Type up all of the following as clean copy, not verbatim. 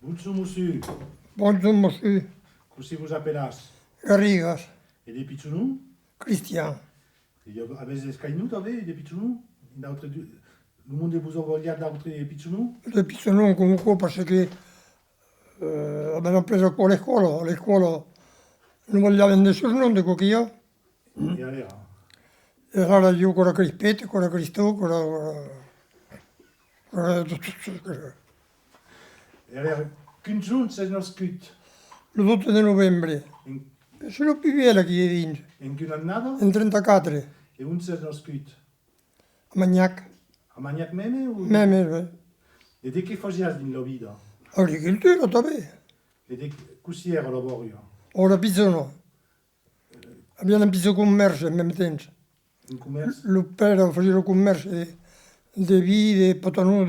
Bonjour monsieur, Bonjour monsieur, comment vous appelez? Garrigas, Et des pitchounou? Christian. Et avec des skynou, t'avais des pitchounou? Le monde vous envoie d'autres pitchounou? Depuis ce nom comunque parce che abbiamo preso con le scuole non vogliamo nessuno di io. Et allez, E allora io con la Crispetto, con la Cristo, et allez, qu'une journée c'est nos scut. l'8 di novembre. En Sono più vecchia che vince, qu'une année, in 34, et un c'est nos scut. a Magnac. A Magnac même ou? Me, Et dès qu'il faisait dans la vie, agricoltura, vabbè. et dès coussière au laboratoire, Ora bisogno. Abbiamo bisogno di commercio in même tempo. un commerce. Lo père faceva il commercio di vini, di potanù,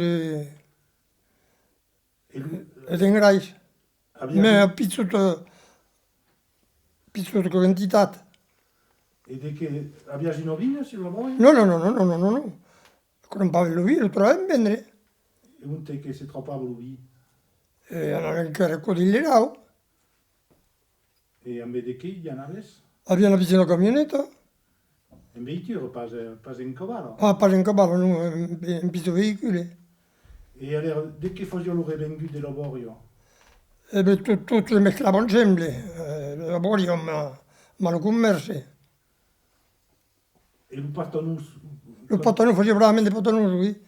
Et lui, di ingrais. había, Ma a pizzuto quantità. et dès que había une vigne sur le laboratoire, No. Con un pavello vino, trova in vendere. et un té que c'est trop pas pour lui. E anche il codiglierao. Et en vez de qui, il y en avait? Abbiamo bisogno di una camionetta. En voiture, pas en cavallo. Ah, pas in cavallo, no, in piso veicoli. Et alors, dès qu'il faisait le revengu de laboratoire, E per tutto mesclavano sempre. Lavori ma lo commercio. et nous partons Lo potanù faceva veramente potanù lui.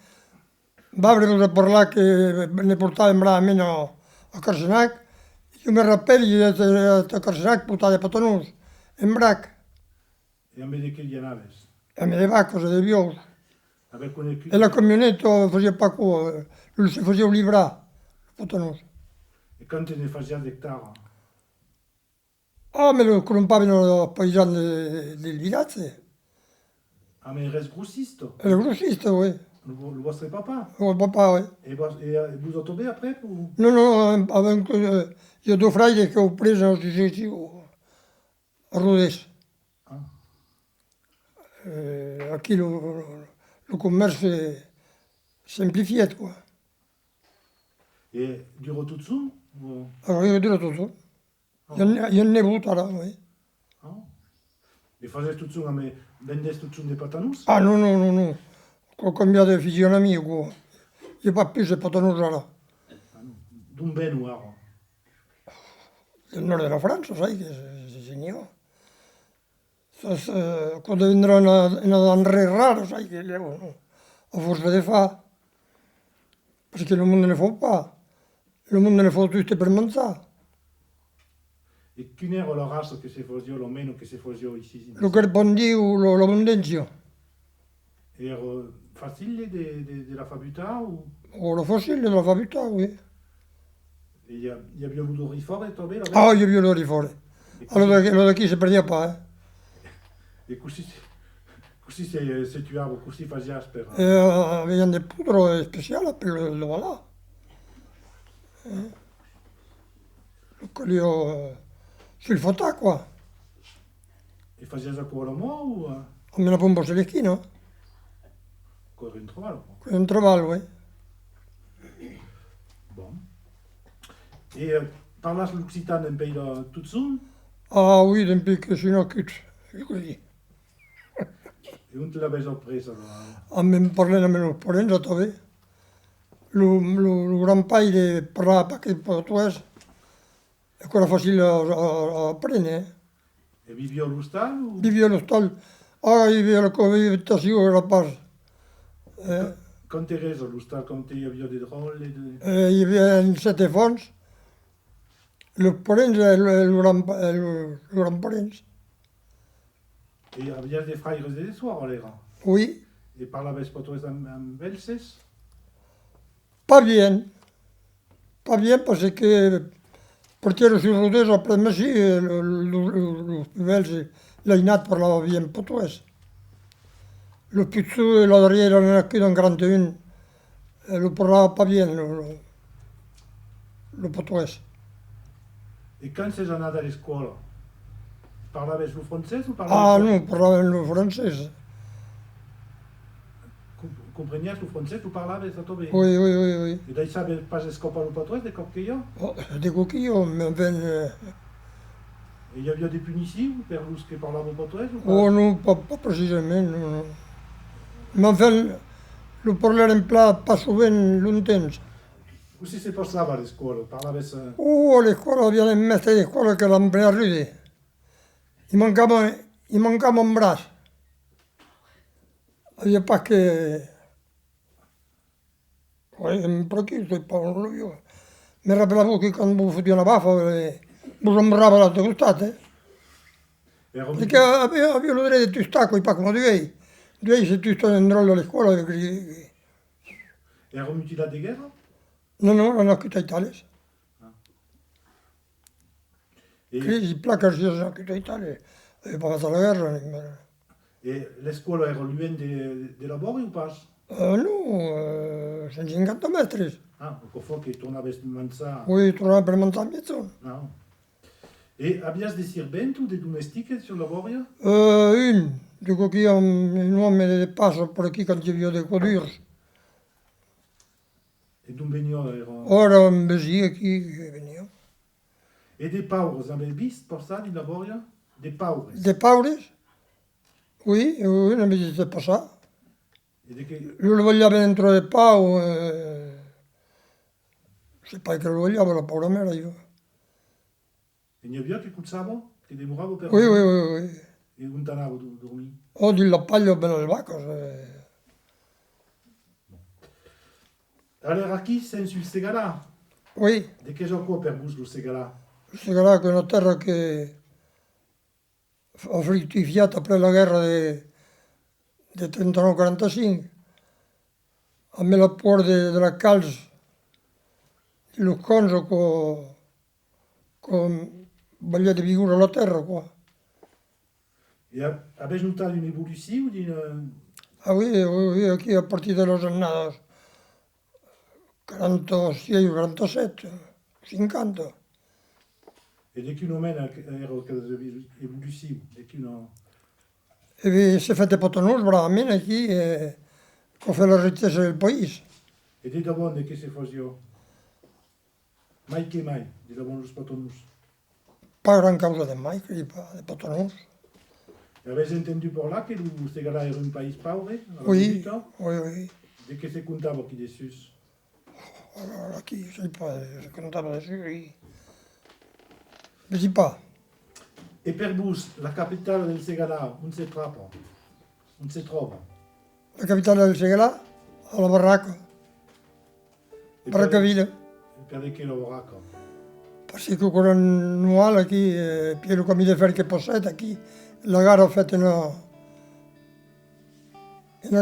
Babri poteva parlare che ne portava veramente a Carsenac. Io mi rappello che a Carsenac portava potanù in brac. et en vez de qui, il y en avait. E mi levava cosa di viola. Avec une E la camionetta faceva poco, lui si faceva livrare. Potanù. et quand il ne faisait d'hectares, Ah, me lo crompavano paesani del Vilazze. ah, mais il reste grossiste, Era grossista, oui. le vostre papa. Oh, papà, oui. Et vous en tombez après pour... No, io due fratelli che ho preso a Rodez. Ah. Qui le commerce est semplifié, quoi. Et du retour ou... Alors, io dirò tutto. Io ne ho avuto, oui. Ah. Et faisait tout ça, mais vendait tout ça des patanous. Ah, no. Ho cambiato fisionomia, qua. Io pas più se potono là. D'un ben noir. Del nord della Francia, sai che si segnò. Quando vendrà una andare raro, sai che a forza di fa. Perché il mondo ne fa pas. Il mondo ne fa tutte per mangiare. Et qu'une heure la race que se faisait, le meno que se faisait ici. Lo carpentier lo mondenzio. Et facile de la fabuta ou... O lo fossile la fabbrica, oui. Et il y a bien beaucoup de rifort et tombé là. Ah, io vi lo fuori. Allora da chi si perdeva pas, Et così se tuava, così faceva per... Avevano del pudro speciale per lo voilà. Quello sul fotà qua. Et faceva ancora mo ou Almeno per un po' selecchino. ancora in trovare? Un travallo, oui. Bon. Et parlas l'Occitane un pays de tout son? Ah, oui, d'un peu che sono chiuso. Così. Et on te l'avait appris alors? A me parlano meno Porenza, dove? Lo gran paese parlava che portoghese. E quello facile a apprendere. Et vivio l'Ustal ou... Vivio allo stallo. Ah, vivio la coabitazione, rapaz. Quand t'es réseau, l'Ustal, quand t'es vivio des drôles et de... Hi havia en Sete Fonts. Los Porenza, el gran Porenza. Et havia des frères des soirs, en l'air. Oui, Et parlaves portuguès en Belses? pas bien. Pas bien parce que portiero sur Rodez, après Messi, los belges, l'Ainat parlava bien portuguès. Lo Pizzou e l'Adriera non è qui in Grande 1, lo parlava pas bien, lo portuguès. Et quand c'est en à l'école, parlaves le français ou Ah, parlaves... no, parlava lo francese. comprenies el francès, tu parlaves a tot bé. Oui, oui, oui, oui. I d'això pas escopar el patró de cop que jo? Oh, des coquilles, mais ben, I hi havia des punicions per los que parlaven portuguès o pas? oh non, pas precisament, no, no. M'enfant, el parlarem pla pas sovint l'entens. O si se passava a l'escola, parlaves... Oh, l'escola, havia un mestre d'escola que l'empleava rude. I mancava un braç. Havia pas que... Per aquí estoy Pablo yo. Me rappelavo che quando mi fotia una baffa, mi sembrava l'altro costat, Era Perché avevo lo dritto di stacco, pas come dovevi. Dovevi se tu stai in rollo alle scuole, mutilat de guerra? no, no, non ho chiuso Italia. E, Crisi, placas, io sono chiuso Italia. Avevo fatto la guerra. e l'escola era lluny de labori o pas? No, 150 metri. Ah, o fa que tornaves a mangiar... Poi tornare per mangiare a zona. No. E avias de servent o de domestiche sur laboria? Dico che io un uomo che passa per qui quando io dei quadri. E d'un veniò era... Ora un besia qui che veniva. E de paures, avevi vist passar di laboria? De paures. Des paures? Oui, oui, non mi dice passare. E de che... Lui lo vogliava dentro del pau, se poi che lo vogliava, la paura mera io. E n'hi havia che cuzzavo? Che demoravo per... Oui, oui, oui, oui. E on t'anavo a dormir? Ho di la paglia bene le vacche. Allora aquí, senza il segalà. Oui, De che gioco per bus lo segalà? questa gara che è una terra che ha fruttificato per la guerra del 39-45. A me la porta della calza, lo conso con voglia di figura la terra qua. E avevi notato un'evoluzione di... Ah oui, oui, oui, qui a partir de los años 46, 47, 50. E de che nome era evoluzione? De che no... E vi si è fatto potonus bravamente aquí, che fa la ricchezza del paese. E de davon de che se faceva? Mai che mai, de davon los patonus. Pas gran causa de mai, que de potonus. E avevi entendu per là che lo segalà era un paese pauvre? Oui, oui, oui. De che se contava qui de sus? Alors aquí, je sais pas, je contava dessus, oui. Je dis pas. E per bus, la capitale del segalà, on se trova? On se trova? La capitale del Segalà, alla Barraca, E Barracavilla. per de che lavoraca? Parce que con annuale aquí, Piero Camille de Fer che possetta aquí, la gara ha fatto una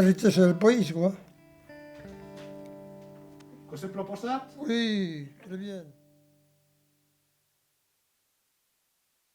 ricchezza del paese, quoi. Cosa è proposat? Oui, très bien.